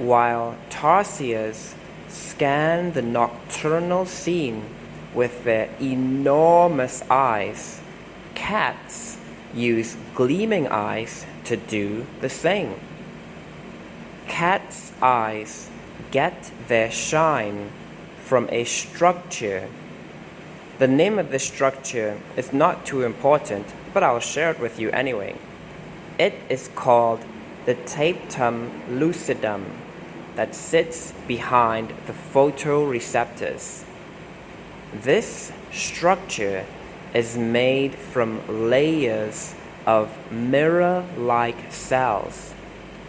While tarsiers scan the nocturnal scene with their enormous eyes, cats use gleaming eyes to do the same. Cats' eyes get their shine from a structure. The name of this structure is not too important, but I'll share it with you anyway. It is called the tapetum lucidum that sits behind the photoreceptors. This structure is made from layers of mirror-like cells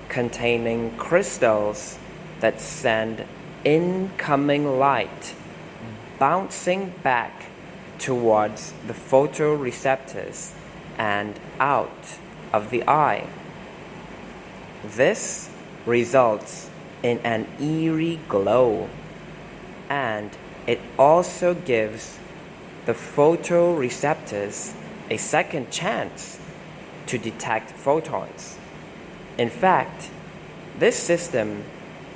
containing crystals that send incoming light bouncing back towards the photoreceptors and out of the eye. This results in an eerie glow, and it also gives the photoreceptors a second chance to detect photons. In fact, this system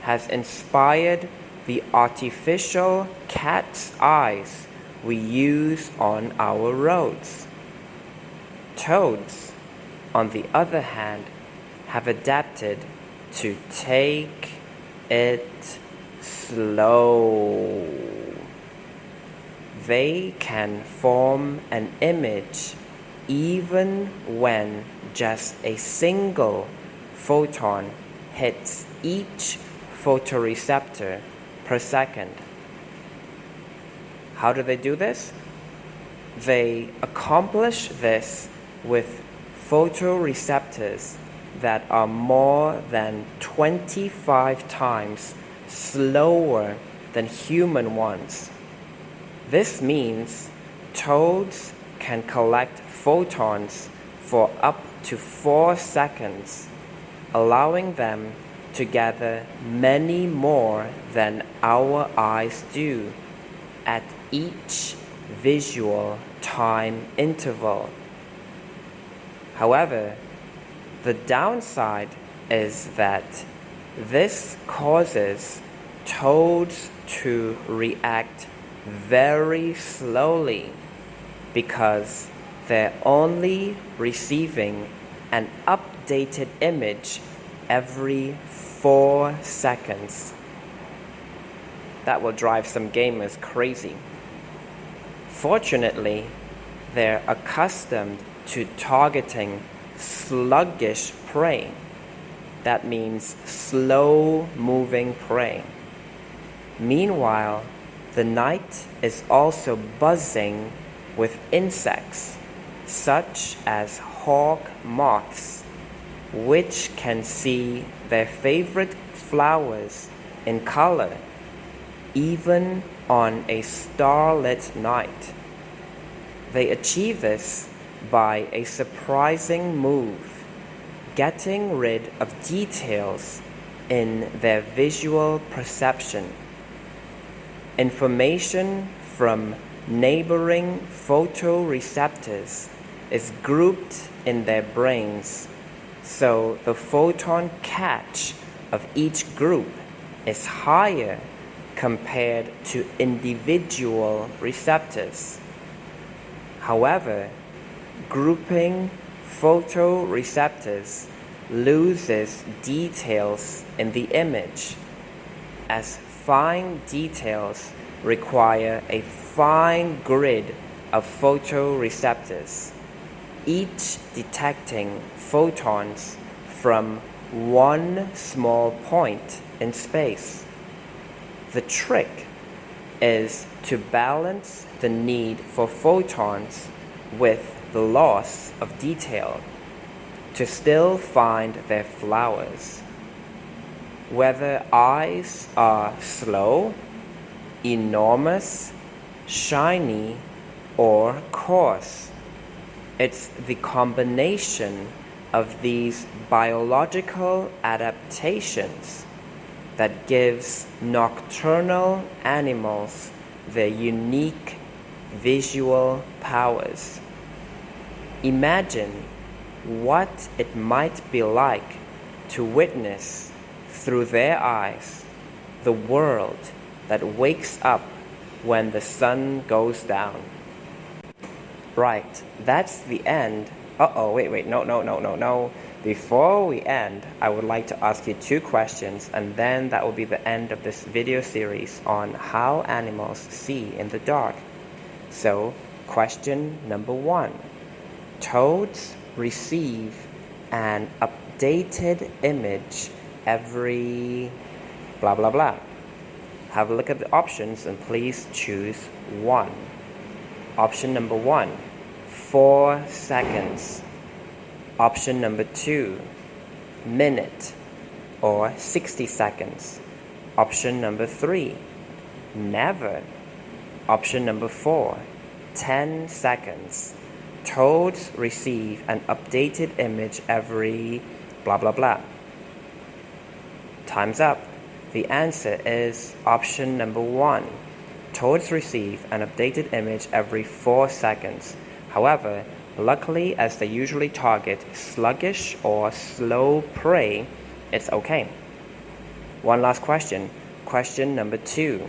has inspired the artificial cat's eyes we use on our roads. Toads, on the other hand, have adapted to take it slow. They can form an image even when just a single photon hits each photoreceptor per second. How do they do this? They accomplish this with photoreceptors that are more than 25 times slower than human ones. This means toads can collect photons for up to 4 seconds, allowing them to gather many more than our eyes do at each visual time interval. However, the downside is that this causes toads to react very slowly because they're only receiving an updated image every 4 seconds. That will drive some gamers crazy. Fortunately, they're accustomed to targeting sluggish prey. That means slow-moving prey. Meanwhile, the night is also buzzing with insects, such as hawk moths, which can see their favorite flowers in color, even on a starlit night. They achieve this by a surprising move, getting rid of details in their visual perception. Information from neighboring photoreceptors is grouped in their brains, so the photon catch of each group is higher compared to individual receptors. However, grouping photoreceptors loses details in the image, as fine details require a fine grid of photoreceptors, each detecting photons from one small point in space. The trick is to balance the need for photons with the loss of detail to still find their flowers. Whether eyes are slow, enormous, shiny, or coarse, it's the combination of these biological adaptations that gives nocturnal animals their unique visual powers. Imagine what it might be like to witness through their eyes the world that wakes up when the sun goes down. Right, that's the end. Wait, no. Before we end, I would like to ask you 2 questions, and then that will be the end of this video series on how animals see in the dark. So, question number 1. Toads receive an updated image every blah blah blah. Have a look at the options and please choose one. Option number 1, 4 seconds. Option number 2, minute or 60 seconds. Option number 3, never. Option number 4, 10 seconds. Toads receive an updated image every blah blah blah. Time's up. The answer is option number 1. Toads receive an updated image every 4 seconds. However, luckily, as they usually target sluggish or slow prey, it's okay. One last question. Question number 2.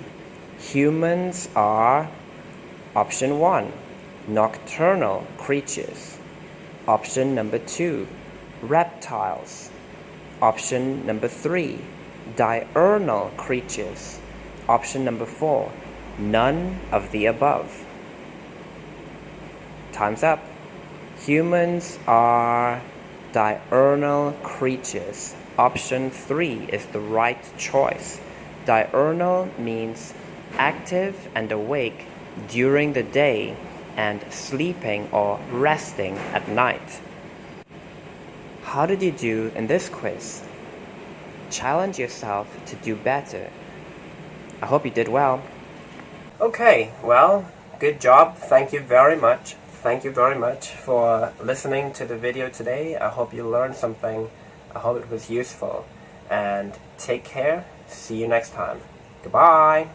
Humans are option 1, nocturnal creatures. Option number 2, reptiles. Option number 3, diurnal creatures. Option number 4, none of the above. Time's up. Humans are diurnal creatures. Option 3 is the right choice. Diurnal means active and awake during the day and sleeping or resting at night. How did you do in this quiz? Challenge yourself to do better. I hope you did well. Okay, well, good job. Thank you very much. Thank you very much for listening to the video today. I hope you learned something. I hope it was useful. And take care. See you next time. Goodbye.